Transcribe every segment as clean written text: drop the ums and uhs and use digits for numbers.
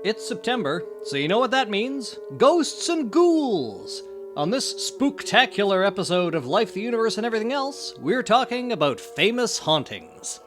It's September, so you know what that means? Ghosts and ghouls! On this spooktacular episode of Life, the Universe, and Everything Else, we're talking about famous hauntings.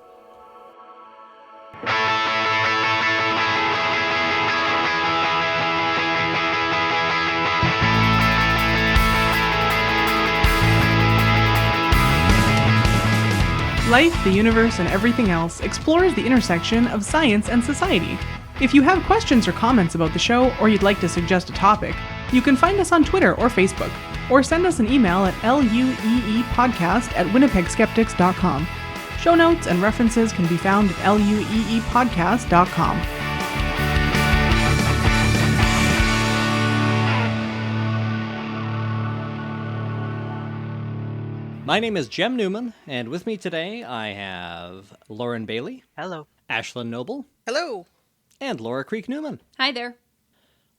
Life, the Universe, and Everything Else explores the intersection of science and society. If you have questions or comments about the show, or you'd like to suggest a topic, you can find us on Twitter or Facebook, or send us an email at lueepodcast@winnipegskeptics.com. Show notes and references can be found at lueepodcast.com. My name is Jem Newman, and with me today I have Lauren Bailey. Hello. Ashlyn Noble. Hello. And Laura Creek Newman. Hi there.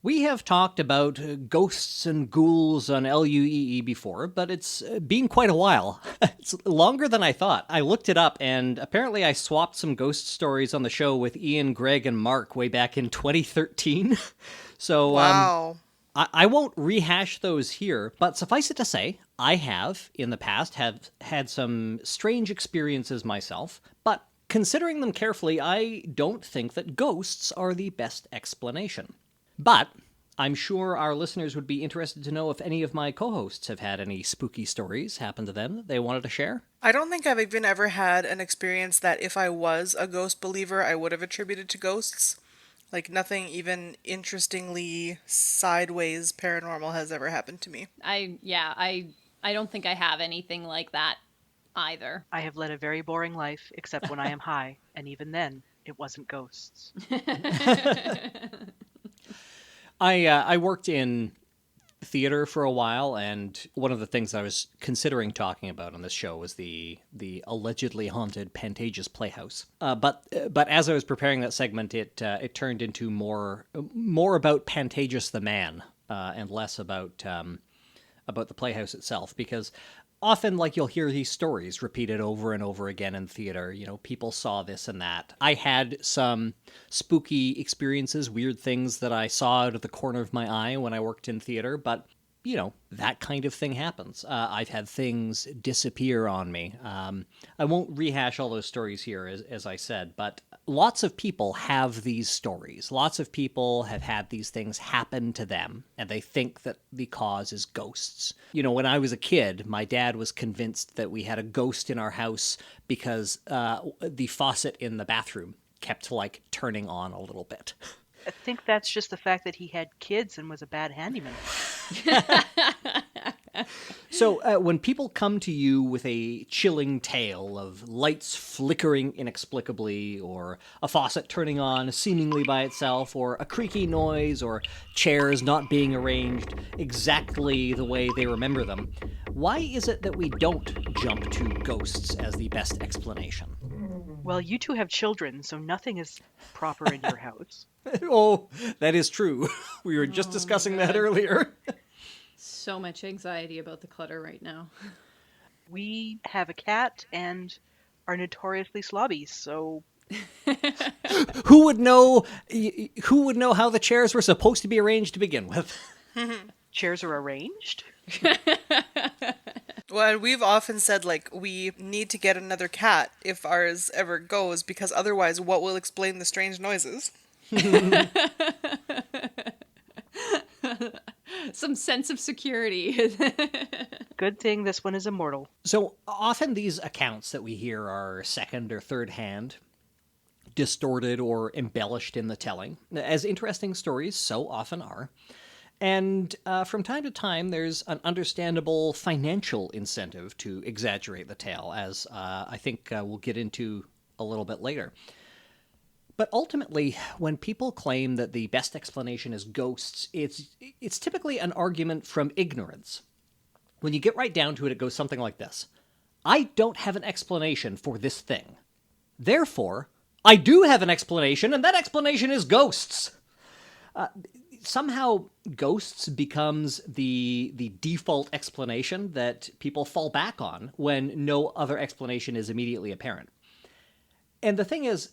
We have talked about ghosts and ghouls on LUEE before, but it's been quite a while. It's longer than I thought. I looked it up, and apparently I swapped some ghost stories on the show with Ian, Greg, and Mark way back in 2013. So, wow. I won't rehash those here, but suffice it to say, I have, in the past, have had some strange experiences myself, but considering them carefully, I don't think that ghosts are the best explanation. But I'm sure our listeners would be interested to know if any of my co-hosts have had any spooky stories happen to them that they wanted to share. I don't think I've even ever had an experience that if I was a ghost believer, I would have attributed to ghosts. Like, nothing even interestingly sideways paranormal has ever happened to me. I don't think I have anything like that either. I have led a very boring life, except when I am high, and even then, it wasn't ghosts. I worked in theater for a while, and one of the things I was considering talking about on this show was the allegedly haunted Pantages Playhouse. But as I was preparing that segment, it turned into more about Pantages the man and less about the playhouse itself, because often, like, you'll hear these stories repeated over and over again in theater. You know, people saw this and that. I had some spooky experiences, weird things that I saw out of the corner of my eye when I worked in theater, but, you know, that kind of thing happens. I've had things disappear on me. I won't rehash all those stories here, as I said, but lots of people have these stories. Lots of people have had these things happen to them, and they think that the cause is ghosts. You know, when I was a kid, my dad was convinced that we had a ghost in our house because the faucet in the bathroom kept, like, turning on a little bit. I think that's just the fact that he had kids and was a bad handyman. So when people come to you with a chilling tale of lights flickering inexplicably, or a faucet turning on seemingly by itself, or a creaky noise, or chairs not being arranged exactly the way they remember them, why is it that we don't jump to ghosts as the best explanation? Well, you two have children, so nothing is proper in your house. Oh, that is true. We were just discussing that earlier. So much anxiety about the clutter right now. We have a cat and are notoriously slobby, so... Who would know how the chairs were supposed to be arranged to begin with? Chairs are arranged? Well, we've often said, like, we need to get another cat if ours ever goes, because otherwise what will explain the strange noises? Some sense of security. Good thing this one is immortal. So often these accounts that we hear are second or third hand, distorted or embellished in the telling, as interesting stories so often are. And from time to time, there's an understandable financial incentive to exaggerate the tale, as I think we'll get into a little bit later. But ultimately, when people claim that the best explanation is ghosts, it's typically an argument from ignorance. When you get right down to it, it goes something like this. I don't have an explanation for this thing. Therefore, I do have an explanation, and that explanation is ghosts. Somehow, ghosts becomes the default explanation that people fall back on when no other explanation is immediately apparent. And the thing is,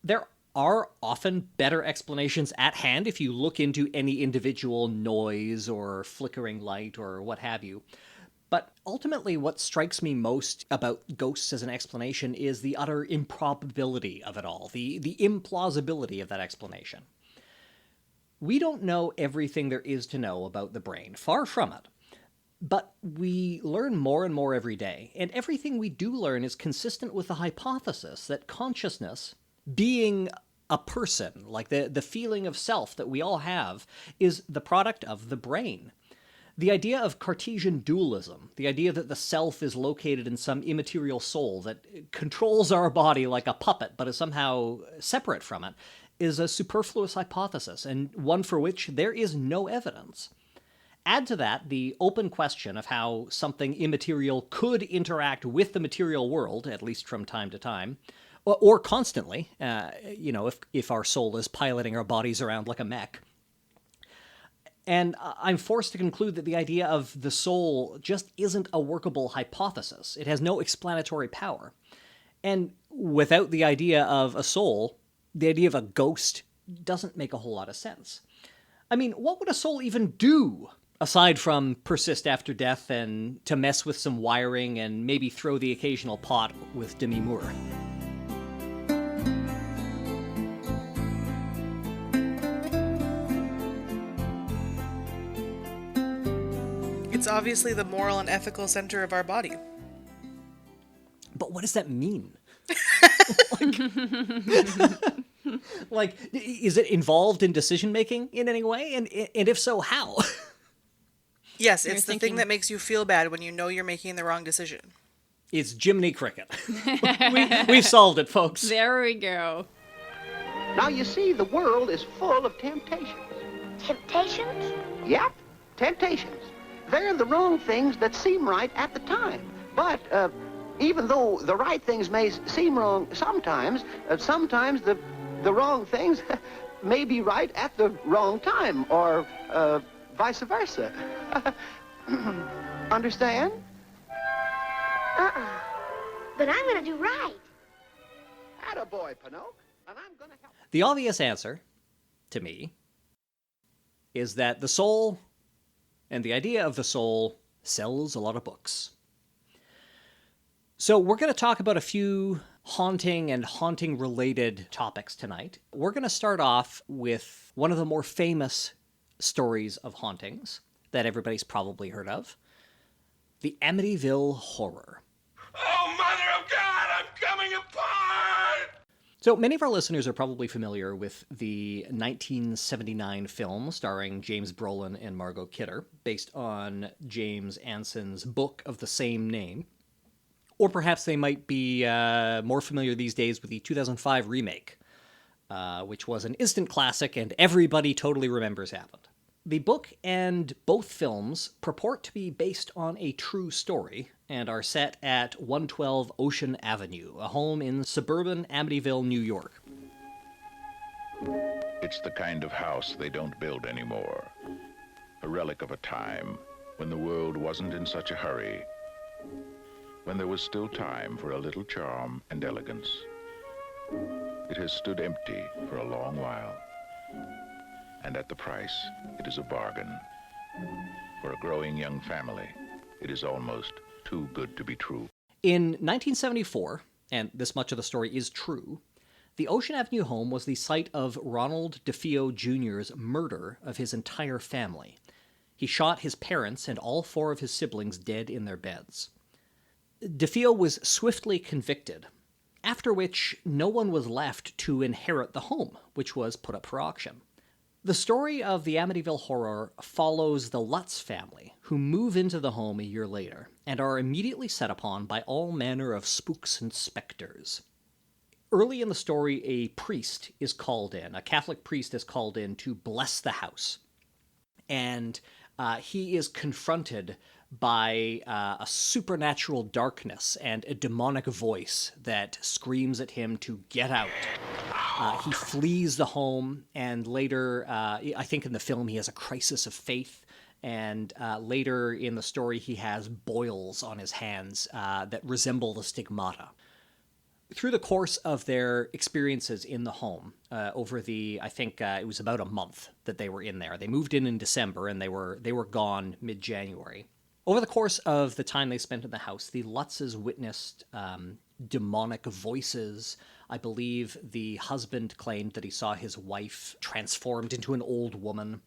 there are often better explanations at hand if you look into any individual noise or flickering light or what have you. But ultimately, what strikes me most about ghosts as an explanation is the utter improbability of it all, the implausibility of that explanation. We don't know everything there is to know about the brain, far from it. But we learn more and more every day, and everything we do learn is consistent with the hypothesis that consciousness, being a person, like the feeling of self that we all have, is the product of the brain. The idea of Cartesian dualism, the idea that the self is located in some immaterial soul that controls our body like a puppet but is somehow separate from it, is a superfluous hypothesis, and one for which there is no evidence. Add to that the open question of how something immaterial could interact with the material world, at least from time to time, or constantly, if our soul is piloting our bodies around like a mech. And I'm forced to conclude that the idea of the soul just isn't a workable hypothesis. It has no explanatory power. And without the idea of a soul, the idea of a ghost doesn't make a whole lot of sense. I mean, what would a soul even do, aside from persist after death and to mess with some wiring and maybe throw the occasional pot with Demi Moore? It's obviously the moral and ethical center of our body. But what does that mean? Like, is it involved in decision-making in any way? And if so, how? Yes, it's the thing that makes you feel bad when you know you're making the wrong decision. It's Jiminy Cricket. We've solved it, folks. There we go. Now, you see, the world is full of temptations. Temptations? Yep, temptations. They're the wrong things that seem right at the time. But even though the right things may seem wrong sometimes, sometimes the wrong things may be right at the wrong time, or vice versa. Understand? But I'm gonna do right. Attaboy, Pinocchio, and I'm gonna help. The obvious answer, to me, is that the soul and the idea of the soul sells a lot of books. So we're going to talk about a few haunting and haunting-related topics tonight. We're going to start off with one of the more famous stories of hauntings that everybody's probably heard of, the Amityville Horror. Oh, Mother of God, I'm coming apart! So many of our listeners are probably familiar with the 1979 film starring James Brolin and Margot Kidder, based on James Anson's book of the same name. Or perhaps they might be more familiar these days with the 2005 remake, which was an instant classic and everybody totally remembers happened. The book and both films purport to be based on a true story and are set at 112 Ocean Avenue, a home in suburban Amityville, New York. It's the kind of house they don't build anymore. A relic of a time when the world wasn't in such a hurry, when there was still time for a little charm and elegance. It has stood empty for a long while. And at the price, it is a bargain. For a growing young family, it is almost too good to be true. In 1974, and this much of the story is true, the Ocean Avenue home was the site of Ronald DeFeo Jr.'s murder of his entire family. He shot his parents and all 4 of his siblings dead in their beds. DeFeo was swiftly convicted, after which no one was left to inherit the home, which was put up for auction. The story of the Amityville Horror follows the Lutz family, who move into the home a year later, and are immediately set upon by all manner of spooks and specters. Early in the story, a priest is called in, a Catholic priest is called in to bless the house. And he is confronted by a supernatural darkness and a demonic voice that screams at him to get out. He flees the home, and later, I think in the film, he has a crisis of faith, and later in the story, he has boils on his hands that resemble the stigmata. Through the course of their experiences in the home, over I think it was about a month that they were in there. They moved in December, and they were gone mid-January. Over the course of the time they spent in the house, the Lutzes witnessed demonic voices. I believe the husband claimed that he saw his wife transformed into an old woman.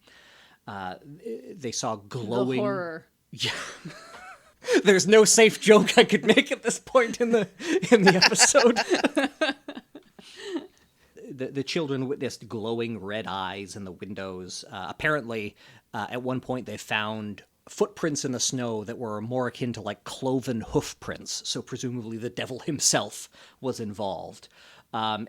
They saw glowing... The horror. Yeah. There's no safe joke I could make at this point in the episode. The children witnessed glowing red eyes in the windows. Apparently, at one point they found footprints in the snow that were more akin to like cloven hoof prints. So presumably the devil himself was involved. Or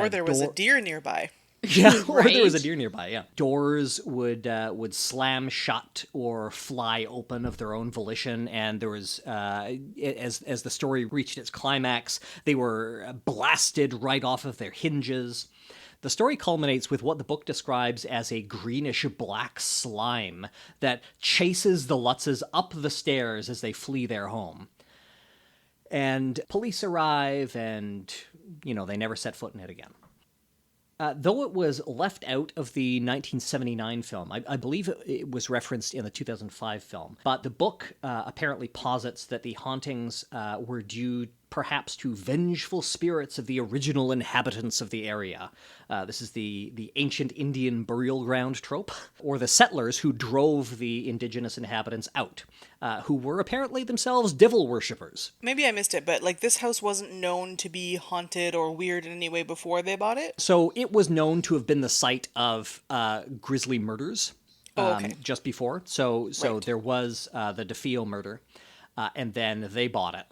there was a deer nearby. Yeah, or Right? there was a deer nearby, yeah. Doors would slam shut or fly open of their own volition, and there was, as the story reached its climax, they were blasted right off of their hinges. The story culminates with what the book describes as a greenish-black slime that chases the Lutzes up the stairs as they flee their home. And police arrive, and, they never set foot in it again. Though it was left out of the 1979 film, I believe it was referenced in the 2005 film, but the book apparently posits that the hauntings were due perhaps to vengeful spirits of the original inhabitants of the area. This is the ancient Indian burial ground trope, or the settlers who drove the indigenous inhabitants out, who were apparently themselves devil worshippers. Maybe I missed it, but this house wasn't known to be haunted or weird in any way before they bought it? So it was known to have been the site of grisly murders just before. So Right. There was the DeFeo murder, and then they bought it.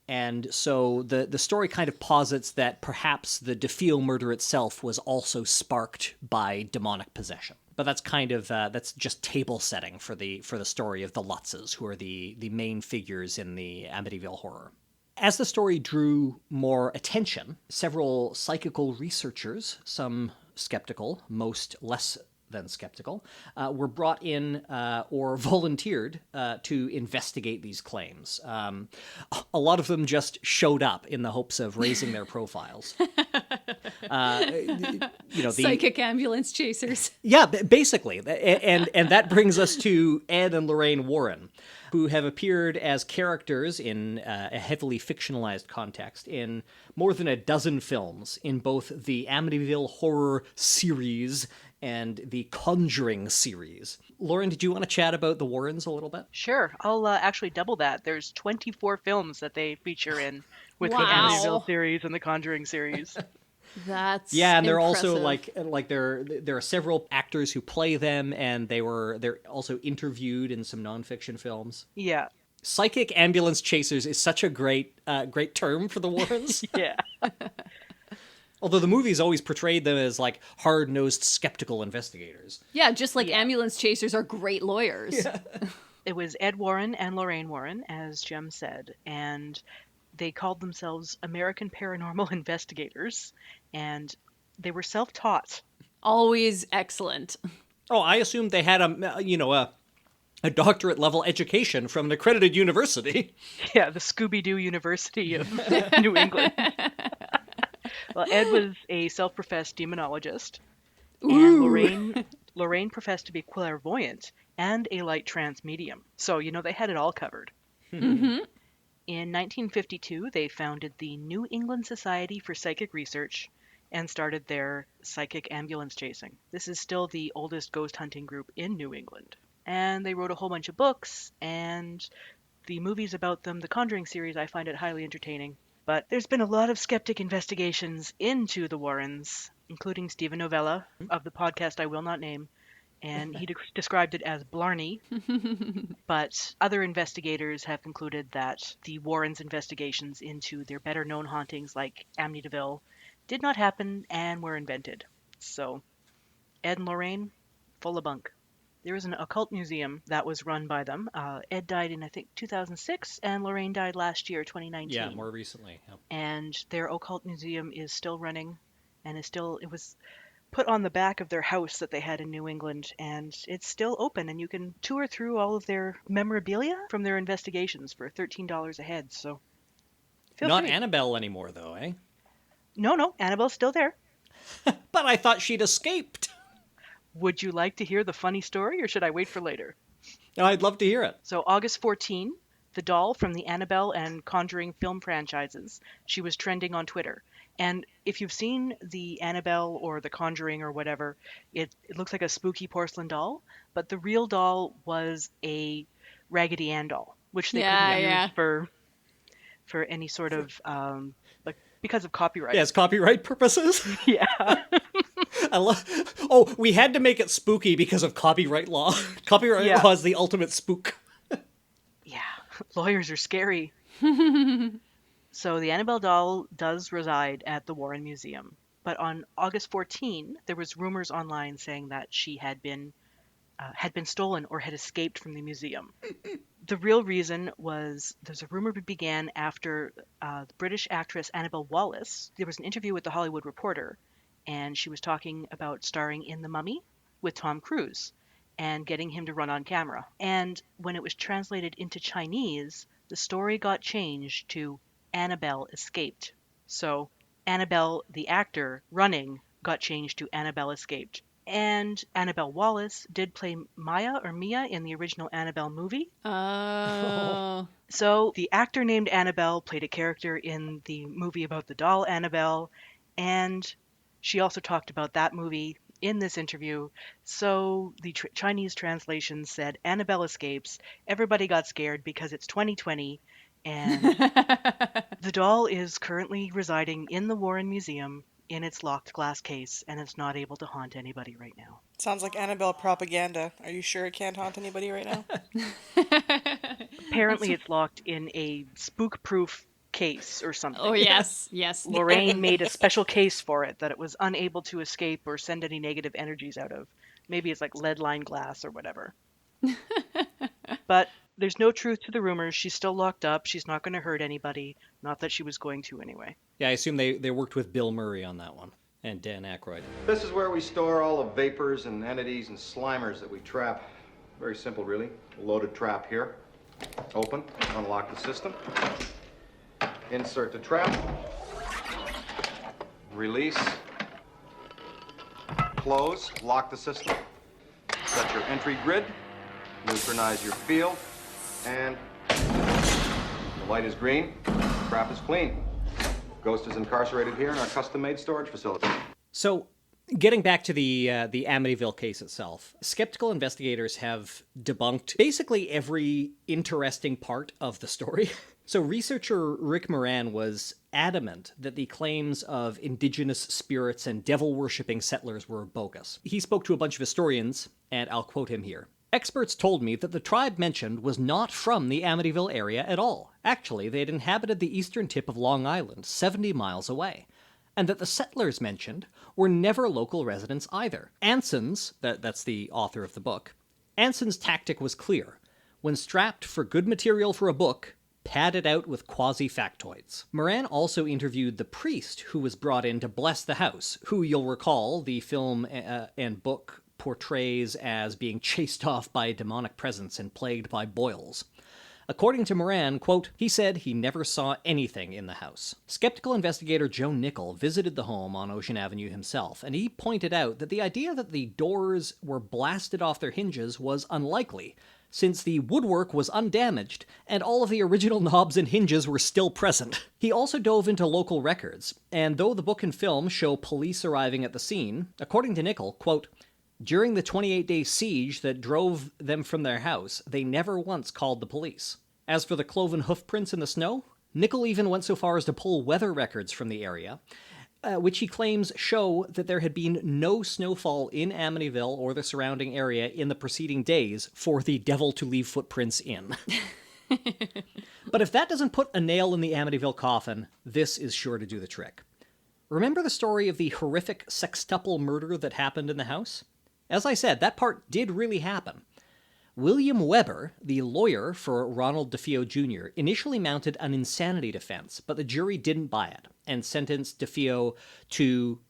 And so the story kind of posits that perhaps the DeFeo murder itself was also sparked by demonic possession. But that's kind of that's just table setting for the story of the Lutzes, who are the main figures in the Amityville Horror. As the story drew more attention, several psychical researchers, some skeptical, most less than skeptical, were brought in or volunteered to investigate these claims. A lot of them just showed up in the hopes of raising their profiles. Psychic ambulance chasers. Yeah, basically. And that brings us to Ed and Lorraine Warren, who have appeared as characters in a heavily fictionalized context in more than a dozen films in both the Amityville Horror series and the Conjuring series. Lauren, did you want to chat about the Warrens a little bit? Sure. I'll actually double that. There's 24 films that they feature in with the Wow. Amityville series and the Conjuring series. That's Yeah, and they're also impressive. like there are several actors who play them, and they're also interviewed in some nonfiction films. Yeah. Psychic ambulance chasers is such a great term for the Warrens. Yeah. Although the movies always portrayed them as like hard-nosed, skeptical investigators. Yeah, just like ambulance chasers are great lawyers. Yeah. It was Ed Warren and Lorraine Warren, as Jem said, and they called themselves American Paranormal Investigators, and they were self-taught. Always excellent. Oh, I assumed they had a doctorate level education from an accredited university. Yeah, the Scooby-Doo University of New England. Well, Ed was a self-professed demonologist, and Lorraine professed to be clairvoyant and a light trance medium. So, they had it all covered. Mm-hmm. In 1952, they founded the New England Society for Psychic Research and started their psychic ambulance chasing. This is still the oldest ghost hunting group in New England. And they wrote a whole bunch of books, and the movies about them, the Conjuring series, I find it highly entertaining. But there's been a lot of skeptic investigations into the Warrens, including Stephen Novella of the podcast I will not name, and he described it as Blarney. But other investigators have concluded that the Warrens' investigations into their better-known hauntings like Amityville did not happen and were invented. So, Ed and Lorraine, full of bunk. There is an occult museum that was run by them. Ed died in, I think, 2006, and Lorraine died last year, 2019. Yeah, more recently. Yep. And their occult museum is still running, and it was put on the back of their house that they had in New England, and it's still open, and you can tour through all of their memorabilia from their investigations for $13 a head, so feel Not free. Annabelle anymore, though, eh? No, Annabelle's still there. But I thought she'd escaped. Would you like to hear the funny story, or should I wait for later? I'd love to hear it. So August 14, the doll from the Annabelle and Conjuring film franchises, she was trending on Twitter. And if you've seen the Annabelle or the Conjuring or whatever, it looks like a spooky porcelain doll, but the real doll was a Raggedy Ann doll, which they couldn't use for any sort of like because of copyright. Yes, copyright purposes. Yeah. We had to make it spooky because of copyright law. Copyright law is the ultimate spook. Yeah, lawyers are scary. So the Annabelle doll does reside at the Warren Museum. But on August 14, there was rumors online saying that she had been stolen or had escaped from the museum. The real reason was there's a rumor began after the British actress Annabelle Wallis. There was an interview with the Hollywood Reporter, and she was talking about starring in The Mummy with Tom Cruise and getting him to run on camera. And when it was translated into Chinese, the story got changed to Annabelle escaped. So Annabelle, the actor running, got changed to Annabelle escaped. And Annabelle Wallis did play Mia in the original Annabelle movie. Oh. So the actor named Annabelle played a character in the movie about the doll Annabelle, and she also talked about that movie in this interview. So the Chinese translation said, Annabelle escapes. Everybody got scared because it's 2020, and the doll is currently residing in the Warren Museum in its locked glass case, and it's not able to haunt anybody right now. Sounds like Annabelle propaganda. Are you sure it can't haunt anybody right now? Apparently it's locked in a spook-proof case or something. Oh, yes, yes. Lorraine made a special case for it that it was unable to escape or send any negative energies out of. Maybe it's like lead-lined glass or whatever. But there's no truth to the rumors. She's still locked up. She's not going to hurt anybody. Not that she was going to anyway. Yeah, I assume they worked with Bill Murray on that one. And Dan Aykroyd. This is where we store all the vapors and entities and slimers that we trap. Very simple, really. A loaded trap here. Open, unlock the system. Insert the trap. Release. Close, lock the system. Set your entry grid. Neutronize your field. And the light is green. Trap is clean. Ghost is incarcerated here in our custom-made storage facility. So, getting back to the Amityville case itself, skeptical investigators have debunked basically every interesting part of the story. So researcher Rick Moran was adamant that the claims of indigenous spirits and devil-worshipping settlers were bogus. He spoke to a bunch of historians, and I'll quote him here. Experts told me that the tribe mentioned was not from the Amityville area at all. Actually, they had inhabited the eastern tip of Long Island, 70 miles away. And that the settlers mentioned were never local residents either. Anson's, that's the author of the book, Anson's tactic was clear. When strapped for good material for a book, pad it out with quasi-factoids. Moran also interviewed the priest who was brought in to bless the house, who you'll recall the film and book portrays as being chased off by a demonic presence and plagued by boils. According to Moran, quote, he said he never saw anything in the house. Skeptical investigator Joe Nickel visited the home on Ocean Avenue himself, and he pointed out that the idea that the doors were blasted off their hinges was unlikely, since the woodwork was undamaged and all of the original knobs and hinges were still present. He also dove into local records, and though the book and film show police arriving at the scene, according to Nickel, quote, during the 28-day siege that drove them from their house, they never once called the police. As for the cloven hoof prints in the snow, Nickel even went so far as to pull weather records from the area, which he claims show that there had been no snowfall in Amityville or the surrounding area in the preceding days for the devil to leave footprints in. But if that doesn't put a nail in the Amityville coffin, this is sure to do the trick. Remember the story of the horrific sextuple murder that happened in the house? As I said, that part did really happen. William Weber, the lawyer for Ronald DeFeo Jr., initially mounted an insanity defense, but the jury didn't buy it and sentenced DeFeo to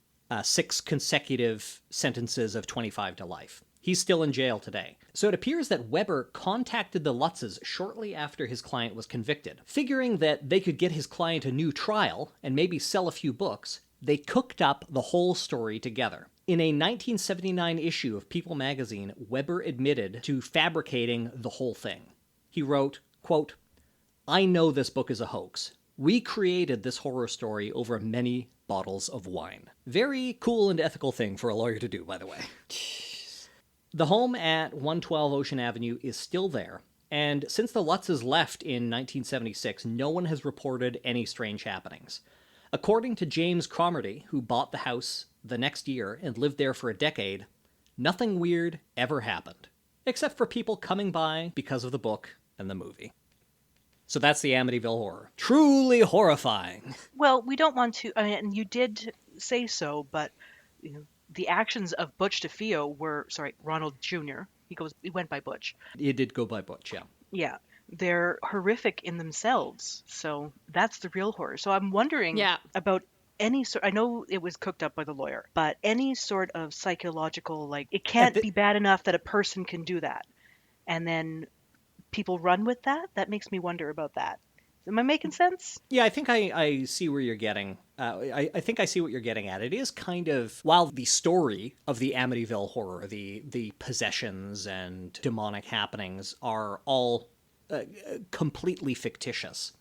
6 consecutive sentences of 25 to life. He's still in jail today. So it appears that Weber contacted the Lutzes shortly after his client was convicted, figuring that they could get his client a new trial and maybe sell a few books, They cooked up the whole story together. In a 1979 issue of People magazine, Weber admitted to fabricating the whole thing. He wrote, quote, "I know this book is a hoax. We created this horror story over many bottles of wine." Very cool and ethical thing for a lawyer to do, by the way. The home at 112 Ocean Avenue is still there, and since the Lutzes left in 1976, no one has reported any strange happenings. According to James Cromarty, who bought the house the next year and lived there for a decade, nothing weird ever happened, except for people coming by because of the book and the movie. So that's the Amityville Horror. Truly horrifying. Well, we don't want to, and you did say so, but the actions of Butch DeFeo were, Ronald Jr. He went by Butch. It did go by Butch, yeah. Yeah. They're horrific in themselves. So that's the real horror. So I'm wondering about any sort, I know it was cooked up by the lawyer, but any sort of psychological, like, it can't be bad enough that a person can do that. And then people run with that? That makes me wonder about that. Am I making sense? Yeah, I think I see where you're getting. I think I see what you're getting at. It is kind of, while the story of the Amityville Horror, the possessions and demonic happenings are all completely fictitious,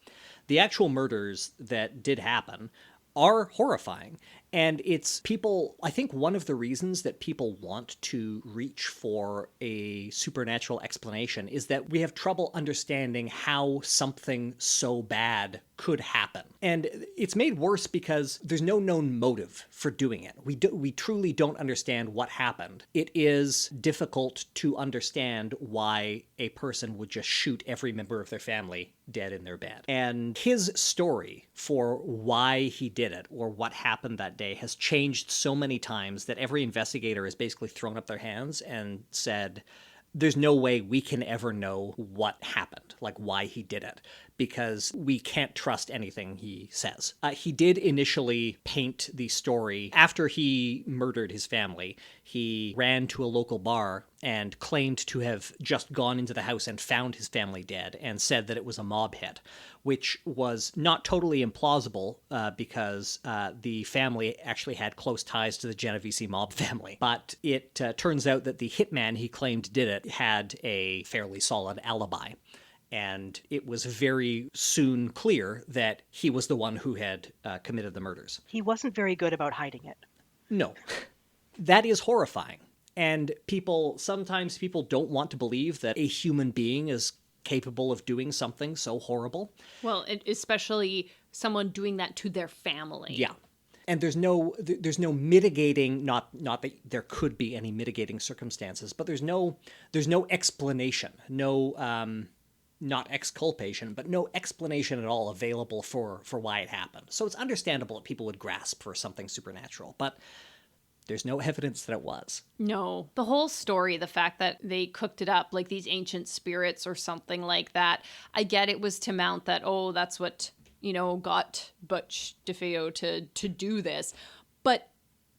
the actual murders that did happen are horrifying. And it's people, I think one of the reasons that people want to reach for a supernatural explanation is that we have trouble understanding how something so bad could happen. And it's made worse because there's no known motive for doing it. We truly don't understand what happened. It is difficult to understand why a person would just shoot every member of their family dead in their bed. And his story for why he did it or what happened that day has changed so many times that every investigator has basically thrown up their hands and said, there's no way we can ever know what happened, like why he did it, because we can't trust anything he says. He did initially paint the story. After he murdered his family, he ran to a local bar and claimed to have just gone into the house and found his family dead and said that it was a mob hit, which was not totally implausible because the family actually had close ties to the Genovese mob family. But it turns out that the hitman he claimed did it had a fairly solid alibi. And it was very soon clear that he was the one who had committed the murders. He wasn't very good about hiding it. No. That is horrifying. And sometimes people don't want to believe that a human being is capable of doing something so horrible. Well, especially someone doing that to their family. Yeah. And there's no mitigating, not that there could be any mitigating circumstances, but there's no explanation, not exculpation, but no explanation at all available for why it happened. So it's understandable that people would grasp for something supernatural, but there's no evidence that it was. No. The whole story, the fact that they cooked it up like these ancient spirits or something like that, I get it was to mount that, that's what, got Butch DeFeo to do this. But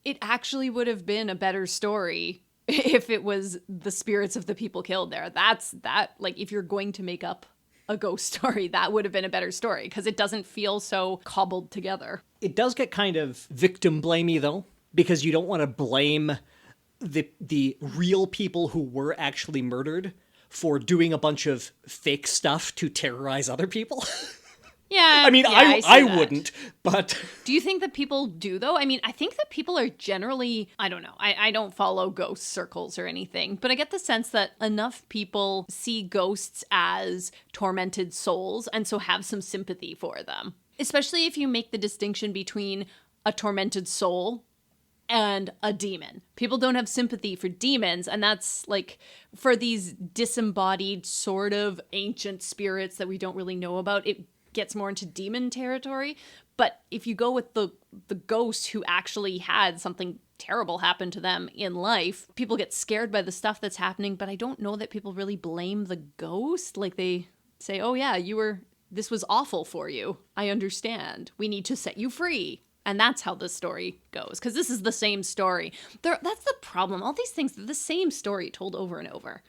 it actually would have been a better story if it was the spirits of the people killed there. If you're going to make up a ghost story, that would have been a better story because it doesn't feel so cobbled together. It does get kind of victim blamey though, because you don't want to blame the real people who were actually murdered for doing a bunch of fake stuff to terrorize other people. Yeah. I mean, yeah, I wouldn't, but... Do you think that people do, though? I mean, I think that people are generally... I don't know. I don't follow ghost circles or anything, but I get the sense that enough people see ghosts as tormented souls and so have some sympathy for them. Especially if you make the distinction between a tormented soul and a demon. People don't have sympathy for demons, and that's like for these disembodied sort of ancient spirits that we don't really know about. It gets more into demon territory. But if you go with the ghosts who actually had something terrible happen to them in life, people get scared by the stuff that's happening, but I don't know that people really blame the ghost. Like they say, oh yeah, this was awful for you. I understand. We need to set you free. And that's how the story goes, because this is the same story. That's the problem. All these things, they're the same story told over and over.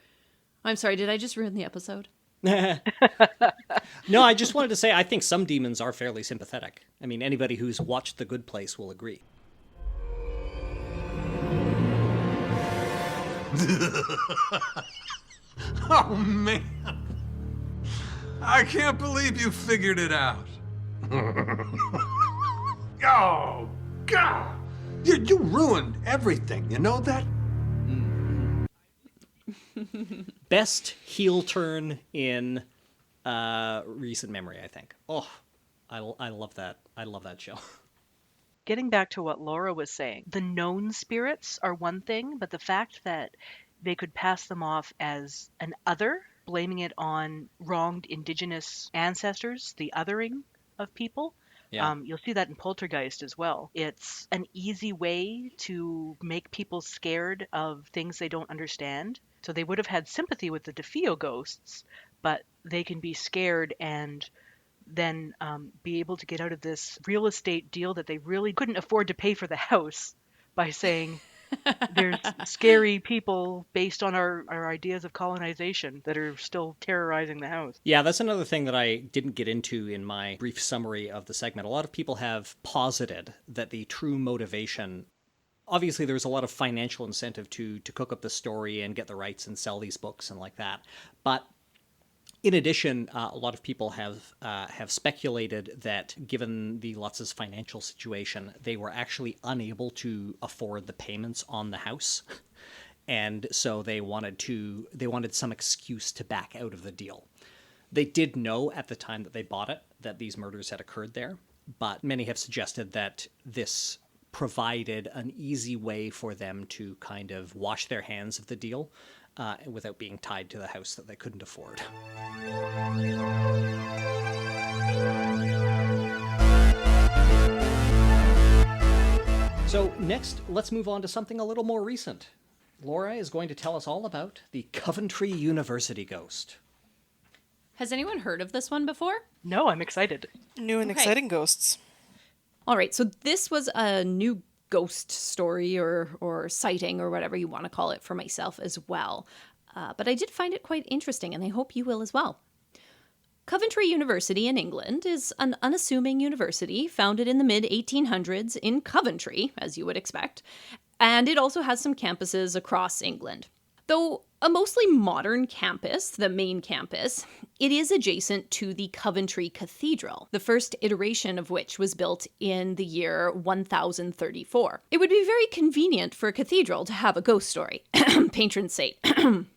I'm sorry, did I just ruin the episode? No, I just wanted to say I think some demons are fairly sympathetic. I mean, anybody who's watched The Good Place will agree. Oh, man. I can't believe you figured it out. Oh, God. You ruined everything. You know that? Best heel turn in recent memory, I think. Oh, I love that. I love that show. Getting back to what Laura was saying, the known spirits are one thing, but the fact that they could pass them off as an other, blaming it on wronged indigenous ancestors, the othering of people. Yeah. You'll see that in Poltergeist as well. It's an easy way to make people scared of things they don't understand. So they would have had sympathy with the DeFeo ghosts, but they can be scared and then be able to get out of this real estate deal that they really couldn't afford to pay for the house by saying there's scary people based on our ideas of colonization that are still terrorizing the house. Yeah, that's another thing that I didn't get into in my brief summary of the segment. A lot of people have posited that the true motivation, obviously there's a lot of financial incentive to cook up the story and get the rights and sell these books and like that. But in addition, a lot of people have speculated that to the Lutz's financial situation, they were actually unable to afford the payments on the house. And so they wanted some excuse to back out of the deal. They did know at the time that they bought it that these murders had occurred there, but many have suggested that this provided an easy way for them to kind of wash their hands of the deal without being tied to the house that they couldn't afford. So next, let's move on to something a little more recent. Laura is going to tell us all about the Coventry University Ghost. Has anyone heard of this one before? No, I'm excited. New and Okay. exciting ghosts. All right, so this was a new ghost story or sighting or whatever you want to call it for myself as well. But I did find it quite interesting, and I hope you will as well. Coventry University in England is an unassuming university founded in the mid-1800s in Coventry, as you would expect, and it also has some campuses across England. Though a mostly modern campus, the main campus, it is adjacent to the Coventry Cathedral, the first iteration of which was built in the year 1034. It would be very convenient for a cathedral to have a ghost story, patron saint.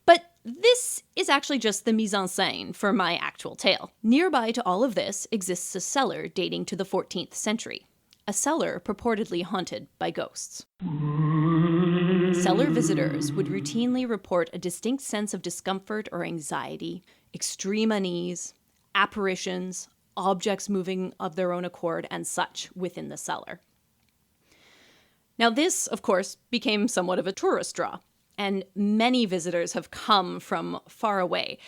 But this is actually just the mise en scène for my actual tale. Nearby to all of this exists a cellar dating to the 14th century, a cellar purportedly haunted by ghosts. Cellar visitors would routinely report a distinct sense of discomfort or anxiety, extreme unease, apparitions, objects moving of their own accord, and such within the cellar. Now this, of course, became somewhat of a tourist draw, and many visitors have come from far away,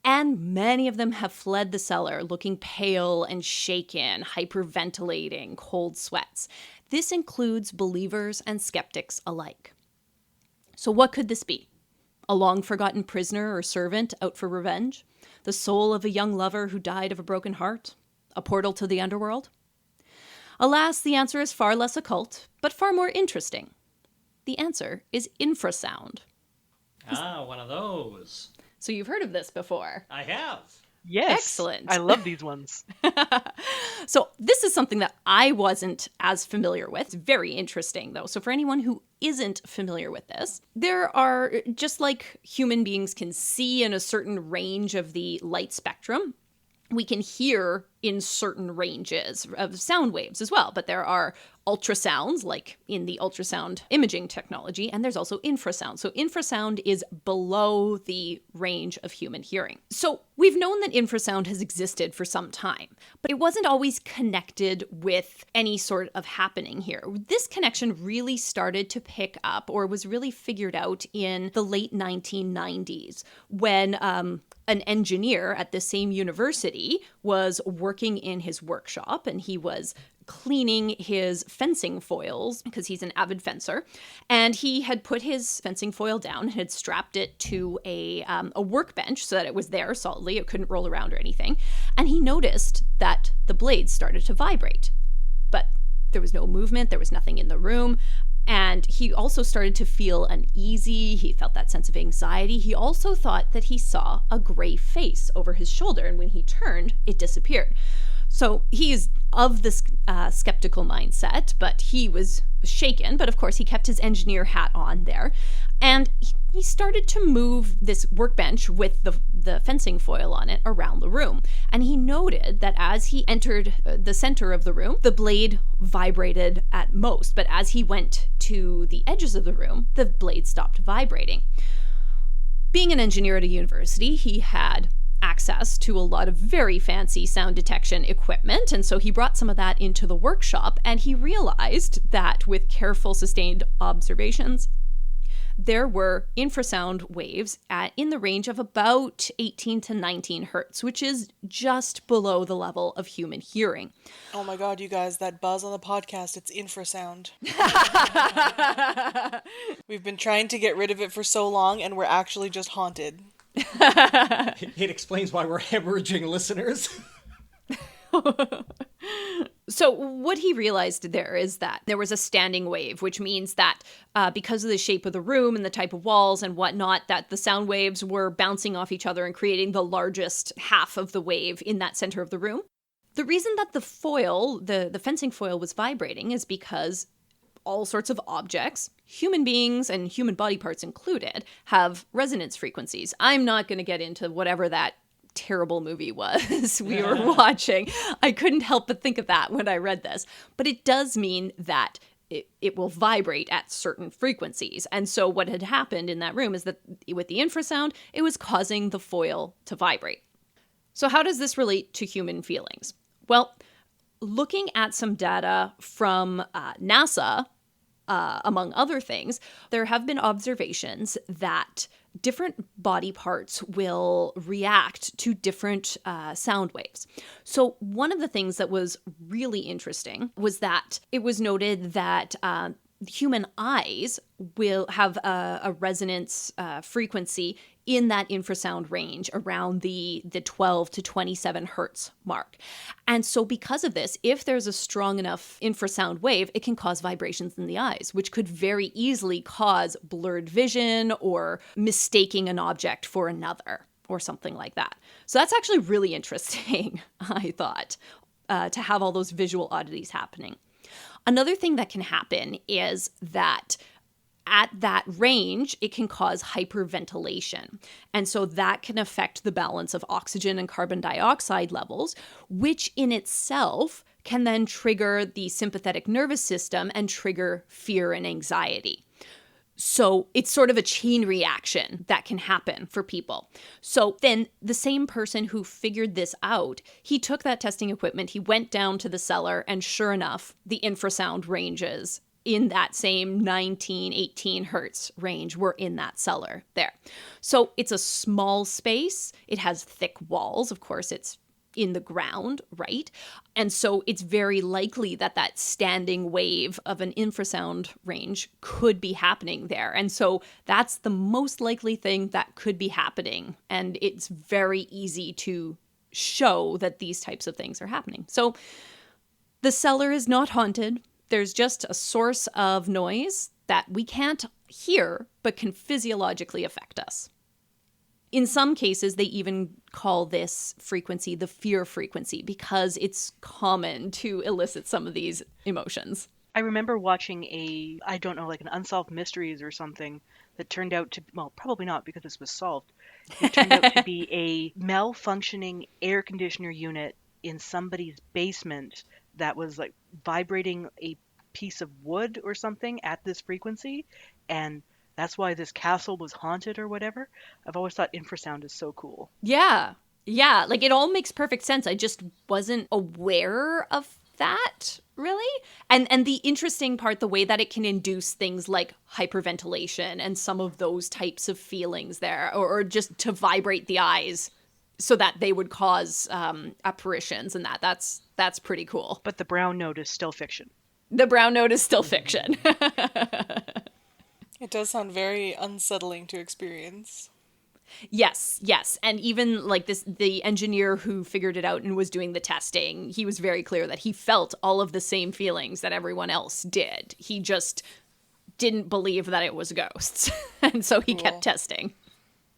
and many of them have fled the cellar looking pale and shaken, hyperventilating, cold sweats. This includes believers and skeptics alike. So what could this be? A long-forgotten prisoner or servant out for revenge? The soul of a young lover who died of a broken heart? A portal to the underworld? Alas, the answer is far less occult, but far more interesting. The answer is infrasound. Ah, one of those. So you've heard of this before? I have. Yes. Excellent. I love these ones. So this is something that I wasn't as familiar with. It's very interesting, though. So for anyone who isn't familiar with this, there are, just like human beings can see in a certain range of the light spectrum, we can hear in certain ranges of sound waves as well. But there are ultrasounds, like in the ultrasound imaging technology, and there's also infrasound. So infrasound is below the range of human hearing. So we've known that infrasound has existed for some time, but it wasn't always connected with any sort of happening here. This connection really started to pick up, or was really figured out in the late 1990s, when an engineer at the same university was working in his workshop, and he was cleaning his fencing foils because he's an avid fencer. And he had put his fencing foil down and had strapped it to a workbench so that it was there solidly. It couldn't roll around or anything. And he noticed that the blades started to vibrate. But there was no movement. There was nothing in the room. And he also started to feel uneasy. He felt that sense of anxiety. He also thought that he saw a gray face over his shoulder. And when he turned, it disappeared. So he is of this skeptical mindset, but he was shaken. But of course, he kept his engineer hat on there. And he started to move this workbench with the fencing foil on it around the room. And he noted that as he entered the center of the room, the blade vibrated at most. But as he went to the edges of the room, the blade stopped vibrating. Being an engineer at a university, he had access to a lot of very fancy sound detection equipment, and so he brought some of that into the workshop, and he realized that with careful, sustained observations, there were infrasound waves in the range of about 18 to 19 hertz, which is just below the level of human hearing. Oh my god, you guys, that buzz on the podcast, it's infrasound. We've been trying to get rid of it for so long, and we're actually just haunted. It explains why we're hemorrhaging listeners. So what he realized there is that there was a standing wave, which means that because of the shape of the room and the type of walls and whatnot, that the sound waves were bouncing off each other and creating the largest half of the wave in that center of the room. The reason that the foil, the fencing foil, was vibrating is because all sorts of objects, human beings and human body parts included, have resonance frequencies. I'm not going to get into whatever that terrible movie was we were watching. I couldn't help but think of that when I read this. But it does mean that it will vibrate at certain frequencies. And so what had happened in that room is that with the infrasound, it was causing the foil to vibrate. So how does this relate to human feelings? Well, looking at some data from NASA, among other things, there have been observations that different body parts will react to different sound waves. So one of the things that was really interesting was that it was noted that human eyes will have a resonance frequency in that infrasound range around the 12 to 27 hertz mark. And so because of this, if there's a strong enough infrasound wave, it can cause vibrations in the eyes, which could very easily cause blurred vision or mistaking an object for another or something like that. So that's actually really interesting, I thought, to have all those visual oddities happening. Another thing that can happen is that at that range, it can cause hyperventilation. And so that can affect the balance of oxygen and carbon dioxide levels, which in itself can then trigger the sympathetic nervous system and trigger fear and anxiety. So it's sort of a chain reaction that can happen for people. So then the same person who figured this out, he took that testing equipment, he went down to the cellar, and sure enough, the infrasound ranges in that same 19, 18 hertz range were in that cellar there. So it's a small space. It has thick walls. Of course, it's in the ground, right? And so it's very likely that that standing wave of an infrasound range could be happening there. And so that's the most likely thing that could be happening. And it's very easy to show that these types of things are happening. So the cellar is not haunted. There's just a source of noise that we can't hear, but can physiologically affect us. In some cases, they even call this frequency the fear frequency because it's common to elicit some of these emotions. I remember watching like an Unsolved Mysteries or something that turned out to, well, probably not because this was solved. It turned out to be a malfunctioning air conditioner unit in somebody's basement that was like vibrating a piece of wood or something at this frequency, and that's why this castle was haunted or whatever. I've always thought infrasound is so cool. Yeah, like it all makes perfect sense. I just wasn't aware of that, really. And the interesting part, the way that it can induce things like hyperventilation and some of those types of feelings there, or just to vibrate the eyes so that they would cause apparitions, and that's pretty cool. But the brown note is still fiction. The brown note is still fiction. It does sound very unsettling to experience. Yes. And even like the engineer who figured it out and was doing the testing, he was very clear that he felt all of the same feelings that everyone else did. He just didn't believe that it was ghosts. And so he kept testing.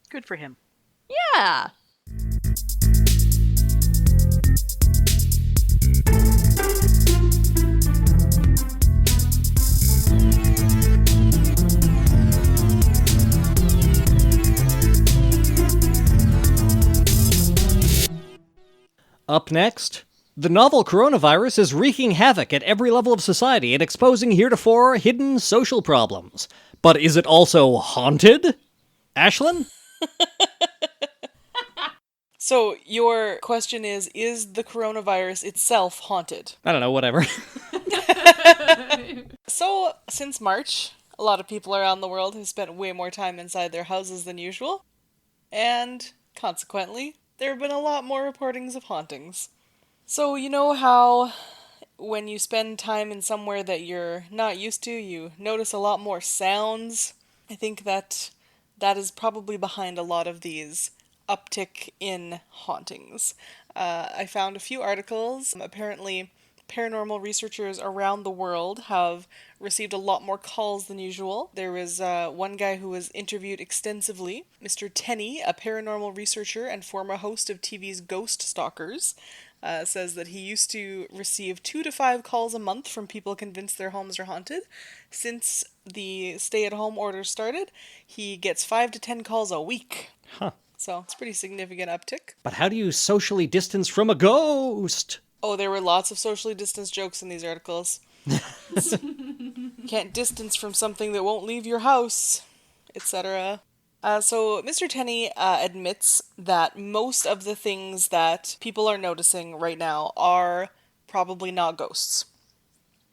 Good for him. Yeah. Up next, the novel coronavirus is wreaking havoc at every level of society and exposing heretofore hidden social problems. But is it also haunted? Ashlyn? So your question is the coronavirus itself haunted? I don't know, whatever. So, since March, a lot of people around the world have spent way more time inside their houses than usual. And, consequently, there have been a lot more reportings of hauntings. So, you know how when you spend time in somewhere that you're not used to, you notice a lot more sounds? I think that is probably behind a lot of these uptick in hauntings. I found a few articles. Apparently, paranormal researchers around the world have received a lot more calls than usual. There was one guy who was interviewed extensively, Mr. Tenney, a paranormal researcher and former host of TV's Ghost Stalkers, says that he used to receive 2 to 5 calls a month from people convinced their homes are haunted. Since the stay-at-home order started, he gets 5 to 10 calls a week. Huh. So it's a pretty significant uptick. But how do you socially distance from a ghost? Oh, there were lots of socially distanced jokes in these articles. Can't distance from something that won't leave your house, etc. So Mr. Tenney admits that most of the things that people are noticing right now are probably not ghosts.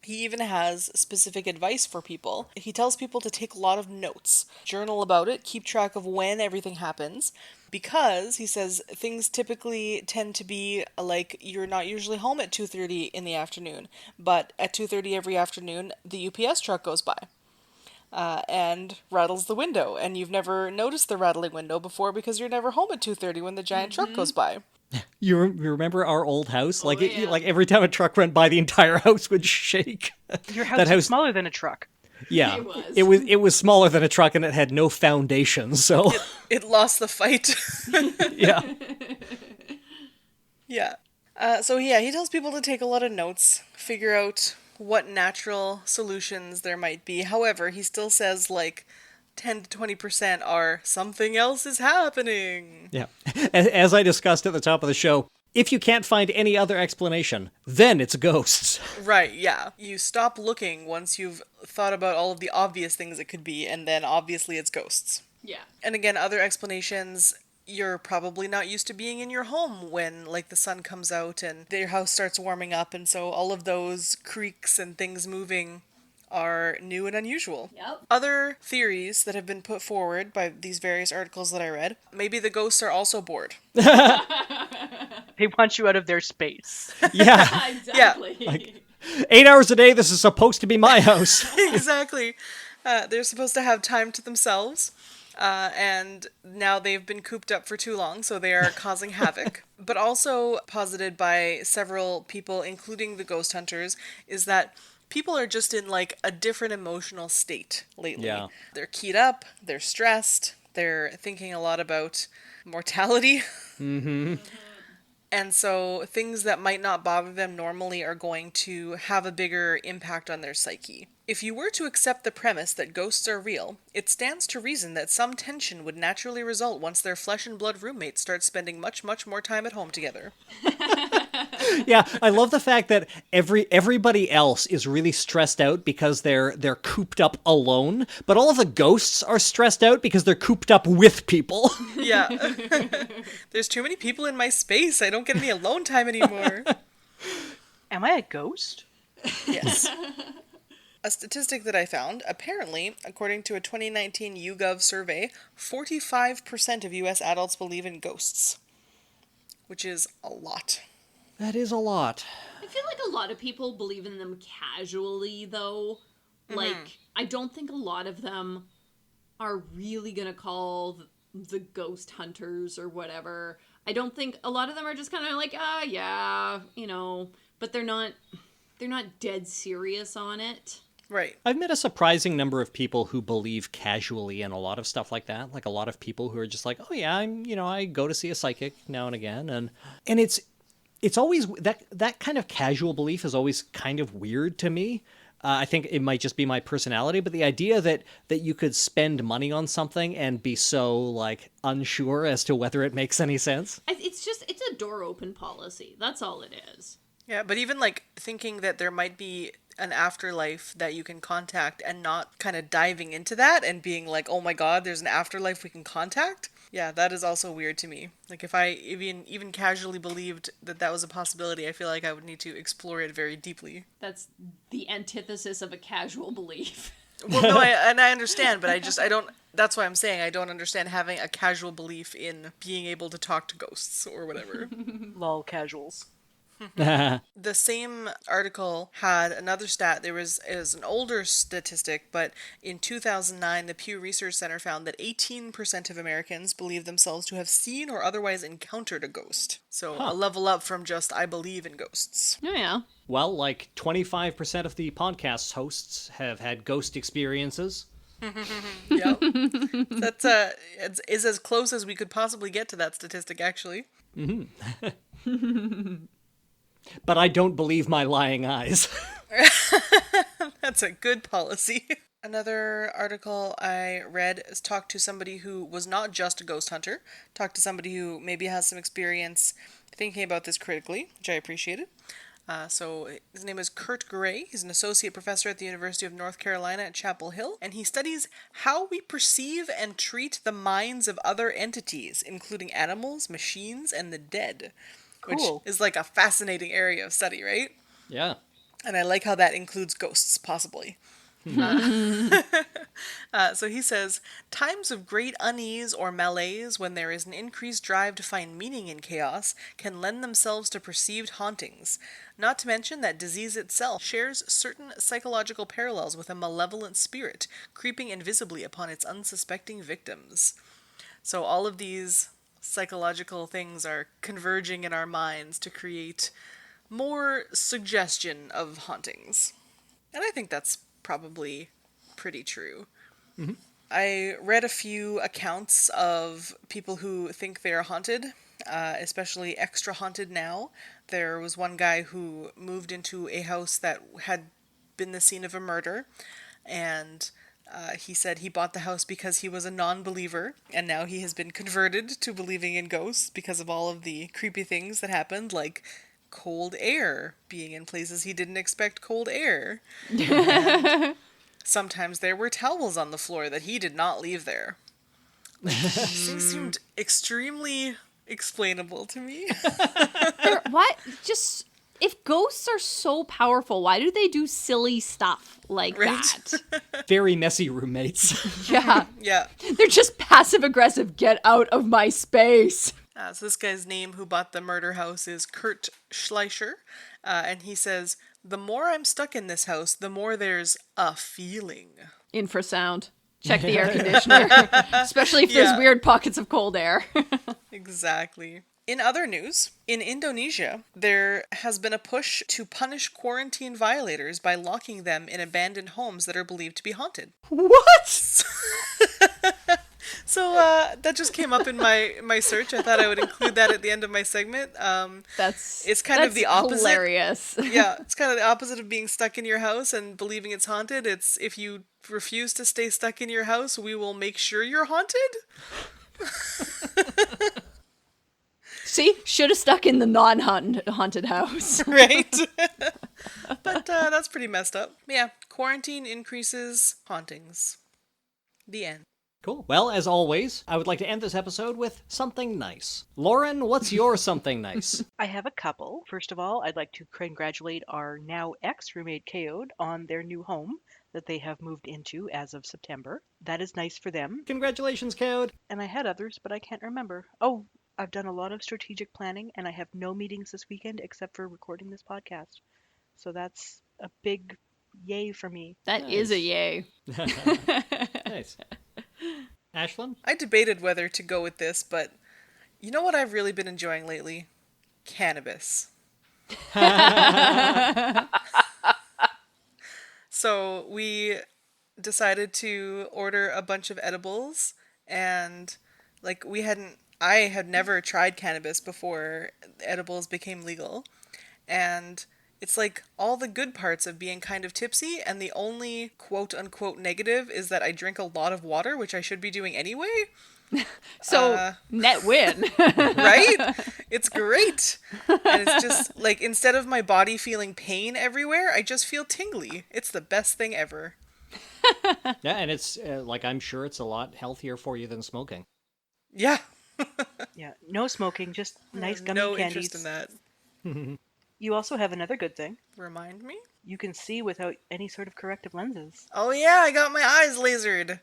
He even has specific advice for people. He tells people to take a lot of notes, journal about it, keep track of when everything happens, because, he says, things typically tend to be like you're not usually home at 2:30 in the afternoon, but at 2:30 every afternoon, the UPS truck goes by and rattles the window, and you've never noticed the rattling window before because you're never home at 2:30 when the giant truck goes by. You remember our old house? Like every time a truck went by, the entire house would shake. Your house is smaller than a truck. Yeah, it was smaller than a truck, and it had no foundation. So it lost the fight. Yeah. Yeah. So he tells people to take a lot of notes, figure out what natural solutions there might be. However, he still says 10 to 20% are something else is happening. Yeah. As I discussed at the top of the show, if you can't find any other explanation, then it's ghosts. Right, yeah. You stop looking once you've thought about all of the obvious things it could be, and then obviously it's ghosts. Yeah. And again, other explanations, you're probably not used to being in your home when, the sun comes out and your house starts warming up, and so all of those creaks and things moving are new and unusual. Yep. Other theories that have been put forward by these various articles that I read, maybe the ghosts are also bored. They want you out of their space. Yeah. Exactly. Yeah. 8 hours a day, this is supposed to be my house. Exactly. They're supposed to have time to themselves. And now they've been cooped up for too long, so they are causing havoc. But also posited by several people, including the ghost hunters, is that people are just in a different emotional state lately. Yeah. They're keyed up, they're stressed, they're thinking a lot about mortality. Mm-hmm. And so things that might not bother them normally are going to have a bigger impact on their psyche. If you were to accept the premise that ghosts are real, it stands to reason that some tension would naturally result once their flesh and blood roommates start spending much, much more time at home together. Yeah, I love the fact that everybody else is really stressed out because they're cooped up alone, but all of the ghosts are stressed out because they're cooped up with people. Yeah. There's too many people in my space. I don't get any alone time anymore. Am I a ghost? Yes. A statistic that I found, apparently, according to a 2019 YouGov survey, 45% of U.S. adults believe in ghosts. which is a lot. That is a lot. I feel like a lot of people believe in them casually, though. Like, I don't think a lot of them are really gonna call the ghost hunters or whatever. I don't think a lot of them are just kind of like, yeah, you know, but they're not dead serious on it. Right. I've met a surprising number of people who believe casually in a lot of stuff like that. Like a lot of people who are just like, oh yeah, I go to see a psychic now and again. And it's always, that kind of casual belief is always kind of weird to me. I think it might just be my personality, but the idea that you could spend money on something and be so, like, unsure as to whether it makes any sense. It's a door open policy. That's all it is. Yeah, but even, like, thinking that there might be an afterlife that you can contact and not kind of diving into that and being like, oh my god, there's an afterlife we can contact. Yeah, that is also weird to me. Like, if I even casually believed that was a possibility, I feel like I would need to explore it very deeply. That's the antithesis of a casual belief. Well, no, I understand, but I don't, that's why I'm saying I don't understand having a casual belief in being able to talk to ghosts or whatever. Lol, casuals. The same article had another stat. It was an older statistic, but in 2009, the Pew Research Center found that 18% of Americans believe themselves to have seen or otherwise encountered a ghost. So a level up from just I believe in ghosts. Oh, yeah. Well, like 25% of the podcast hosts have had ghost experiences. Yep. That's is as close as we could possibly get to that statistic, actually. Mm-hmm. But I don't believe my lying eyes. That's a good policy. Another article I read talked to somebody who was not just a ghost hunter, talked to somebody who maybe has some experience thinking about this critically, which I appreciated. So his name is Kurt Gray. He's an associate professor at the University of North Carolina at Chapel Hill, and he studies how we perceive and treat the minds of other entities, including animals, machines, and the dead. Cool. Which is like a fascinating area of study, right? Yeah. And I like how that includes ghosts, possibly. So he says, times of great unease or malaise when there is an increased drive to find meaning in chaos can lend themselves to perceived hauntings. Not to mention that disease itself shares certain psychological parallels with a malevolent spirit creeping invisibly upon its unsuspecting victims. So all of these psychological things are converging in our minds to create more suggestion of hauntings. And I think that's probably pretty true. Mm-hmm. I read a few accounts of people who think they're haunted, especially extra haunted now. There was one guy who moved into a house that had been the scene of a murder, and he said he bought the house because he was a non-believer, and now he has been converted to believing in ghosts because of all of the creepy things that happened, like cold air, being in places he didn't expect cold air. And sometimes there were towels on the floor that he did not leave there. Things seemed extremely explainable to me. What? Just... If ghosts are so powerful, why do they do silly stuff like that? Very messy roommates. Yeah. Yeah. They're just passive-aggressive. Get out of my space. So this guy's name who bought the murder house is Kurt Schleicher. And he says, the more I'm stuck in this house, the more there's a feeling. Infrasound. Check the air conditioner. Especially if there's weird pockets of cold air. Exactly. In other news, in Indonesia, there has been a push to punish quarantine violators by locking them in abandoned homes that are believed to be haunted. What? So that just came up in my search. I thought I would include that at the end of my segment. It's kind of the opposite. Hilarious. Yeah, it's kind of the opposite of being stuck in your house and believing it's haunted. It's if you refuse to stay stuck in your house, we will make sure you're haunted. See? Should have stuck in the non-haunted house. Right? But that's pretty messed up. Yeah, quarantine increases hauntings. The end. Cool. Well, as always, I would like to end this episode with something nice. Lauren, what's your something nice? I have a couple. First of all, I'd like to congratulate our now ex-roommate Kaode on their new home that they have moved into as of September. That is nice for them. Congratulations, Kaode. And I had others, but I can't remember. Oh, I've done a lot of strategic planning, and I have no meetings this weekend except for recording this podcast. So that's a big yay for me. That is a yay. Nice. Ashlyn? I debated whether to go with this, but you know what I've really been enjoying lately? Cannabis. So we decided to order a bunch of edibles, and like I had never tried cannabis before edibles became legal, and it's like all the good parts of being kind of tipsy, and the only quote unquote negative is that I drink a lot of water, which I should be doing anyway. So net win. Right? It's great. And it's just like, instead of my body feeling pain everywhere, I just feel tingly. It's the best thing ever. Yeah, and it's like, I'm sure it's a lot healthier for you than smoking. Yeah. Yeah, no smoking, just nice gummy no candies. interest in that. You also have another good thing. Remind me? You can see without any sort of corrective lenses. Oh yeah, I got my eyes lasered.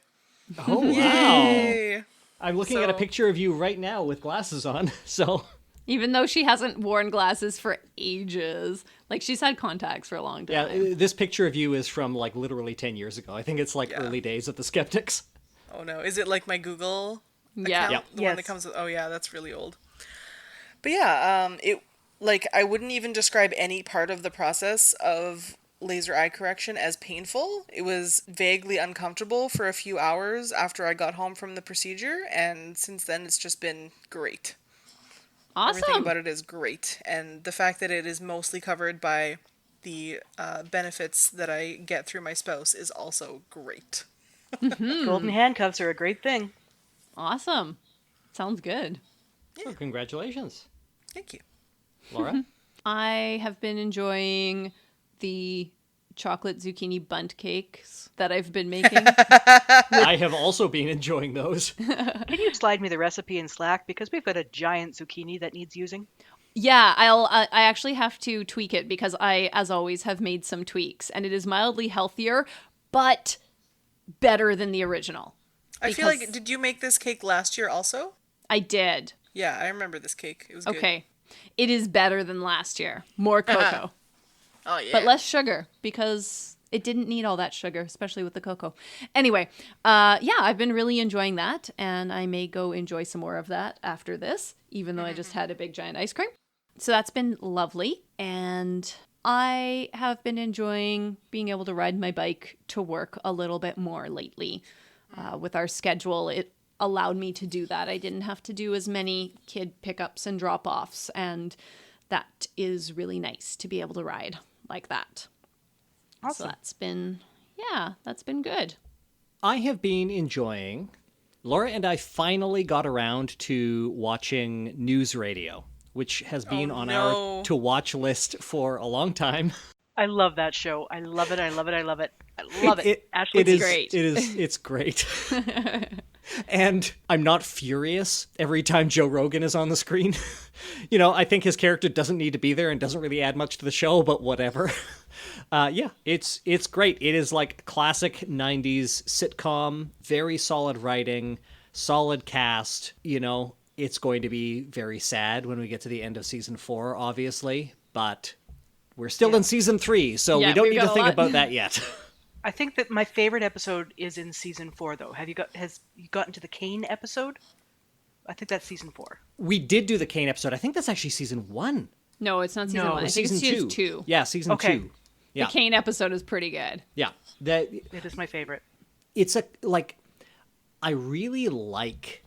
Oh, wow. Yay. I'm looking at a picture of you right now with glasses on, so... Even though she hasn't worn glasses for ages. Like, she's had contacts for a long time. Yeah, this picture of you is from, like, literally 10 years ago. I think it's, like, early days of the Skeptics. Oh no, is it like my Google Yeah. account? Yep. The one that comes with... Oh yeah, that's really old. But yeah, I wouldn't even describe any part of the process of laser eye correction as painful. It was vaguely uncomfortable for a few hours after I got home from the procedure, and since then it's just been great. Awesome. Everything about it is great, and the fact that it is mostly covered by the benefits that I get through my spouse is also great. Golden handcuffs are a great thing. Awesome. Sounds good. Yeah. So congratulations. Thank you. Laura? I have been enjoying the chocolate zucchini bundt cakes that I've been making. I have also been enjoying those. Can you slide me the recipe in Slack? Because we've got a giant zucchini that needs using. Yeah, I actually have to tweak it because I, as always, have made some tweaks. And it is mildly healthier, but better than the original. I feel like, did you make this cake last year also? I did. Yeah, I remember this cake. It was good. Okay. It is better than last year. More cocoa. Oh, yeah. But less sugar because it didn't need all that sugar, especially with the cocoa. Anyway, yeah, I've been really enjoying that, and I may go enjoy some more of that after this, even though I just had a big giant ice cream. So that's been lovely, and I have been enjoying being able to ride my bike to work a little bit more lately. With our schedule, it allowed me to do that. I didn't have to do as many kid pickups and drop-offs, and that is really nice to be able to ride like that. Awesome. So that's been good. I have been enjoying... Laura and I finally got around to watching news radio, which has been on our to-watch list for a long time. I love that show. I love it. I love it. I love it. I love it. Ashley's great. It's great. And I'm not furious every time Joe Rogan is on the screen. You know, I think his character doesn't need to be there and doesn't really add much to the show, but whatever. Yeah, it's great. It is like classic 90s sitcom, very solid writing, solid cast. You know, it's going to be very sad when we get to the end of season 4, obviously, but we're still in season 3, so we don't need to think about that yet. I think that my favorite episode is in season 4, though. Has you gotten to the Kane episode? I think that's season 4. We did do the Kane episode. I think that's actually season 1. No, it's not season 1. I think it's season 2. Yeah, season 2. Yeah. The Kane episode is pretty good. Yeah. It is my favorite. It's I really like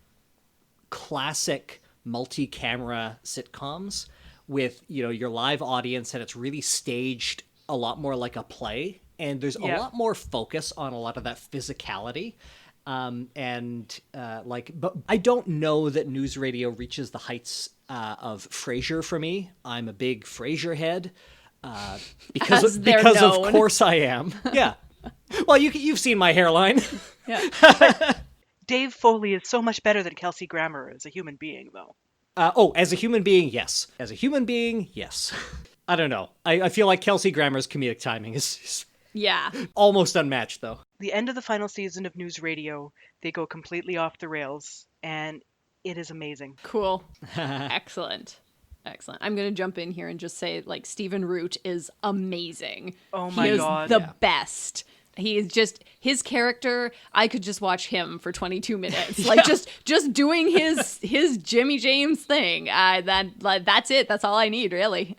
classic multi-camera sitcoms with, you know, your live audience, and it's really staged a lot more like a play. And there's a lot more focus on a lot of that physicality. But I don't know that news radio reaches the heights of Frasier for me. I'm a big Frasier head. Because of course I am. Yeah. Well, you've seen my hairline. Yeah. Dave Foley is so much better than Kelsey Grammer as a human being, though. As a human being, yes. As a human being, yes. I don't know. I feel like Kelsey Grammer's comedic timing is almost unmatched, though. The end of the final season of News Radio, they go completely off the rails, and It is amazing. Cool. Excellent. Excellent. I'm going to jump in here and just say, like, Stephen Root is amazing. Oh my he is God. the best. He is just, his character, I could just watch him for 22 minutes. Like, just doing his Jimmy James thing. That's it. That's all I need, really.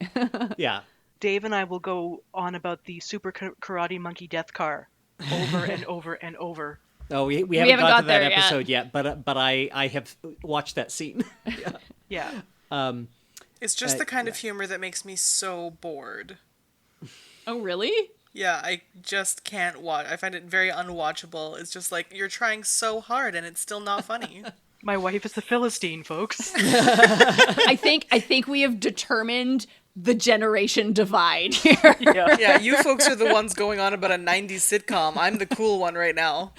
Yeah. Dave and I will go on about the Super Karate Monkey Death Car over and over and over. Oh, we haven't got to that there episode yet, but I have watched that scene. Yeah. It's just the kind of humor that makes me so bored. Oh, really? Yeah, I just can't watch. I find it very unwatchable. It's just like, you're trying so hard and it's still not funny. My wife is a Philistine, folks. I think we have determined the generation divide here. Yeah, you folks are the ones going on about a 90s sitcom. I'm the cool one right now.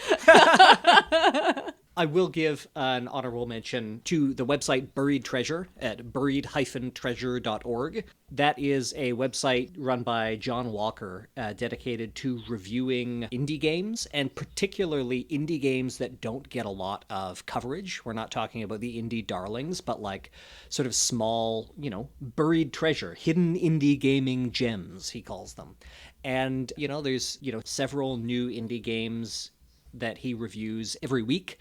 I will give an honorable mention to the website Buried Treasure at buried-treasure.org. That is a website run by John Walker, dedicated to reviewing indie games, and particularly indie games that don't get a lot of coverage. We're not talking about the indie darlings, but like sort of small, buried treasure, hidden indie gaming gems, he calls them. And, there's, several new indie games that he reviews every week.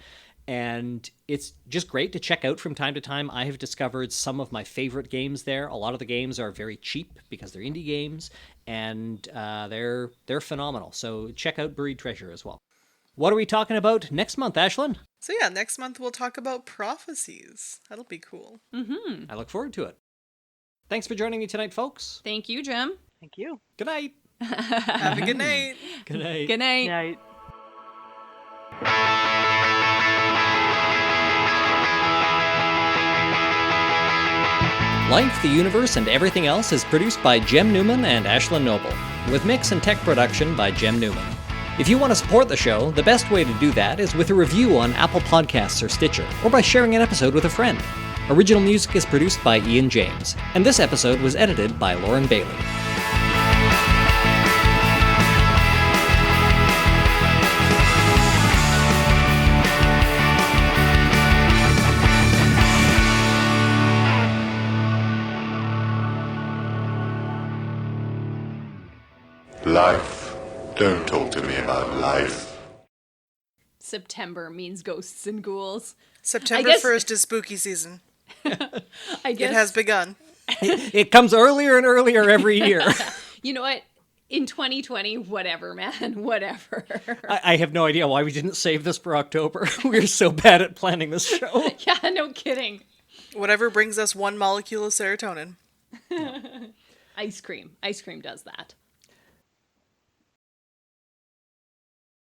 And it's just great to check out from time to time. I have discovered some of my favorite games there. A lot of the games are very cheap because they're indie games, and they're phenomenal. So check out Buried Treasure as well. What are we talking about next month, Ashlyn? So yeah, next month we'll talk about prophecies. That'll be cool. Mm-hmm. I look forward to it. Thanks for joining me tonight, folks. Thank you, Jim. Thank you. Good night. Have a good night. Good night. Good night. Night. Life, the Universe, and Everything Else is produced by Jem Newman and Ashlyn Noble, with mix and tech production by Jem Newman. If you want to support the show, the best way to do that is with a review on Apple Podcasts or Stitcher, or by sharing an episode with a friend. Original music is produced by Ian James, and this episode was edited by Lauren Bailey. Life. Don't talk to me about life. September means ghosts and ghouls. September 1st is spooky season. I guess It has begun. It comes earlier and earlier every year. You know what? In 2020, whatever, man. Whatever. I have no idea why we didn't save this for October. We're so bad at planning this show. Yeah, no kidding. Whatever brings us one molecule of serotonin. Ice cream. Ice cream does that.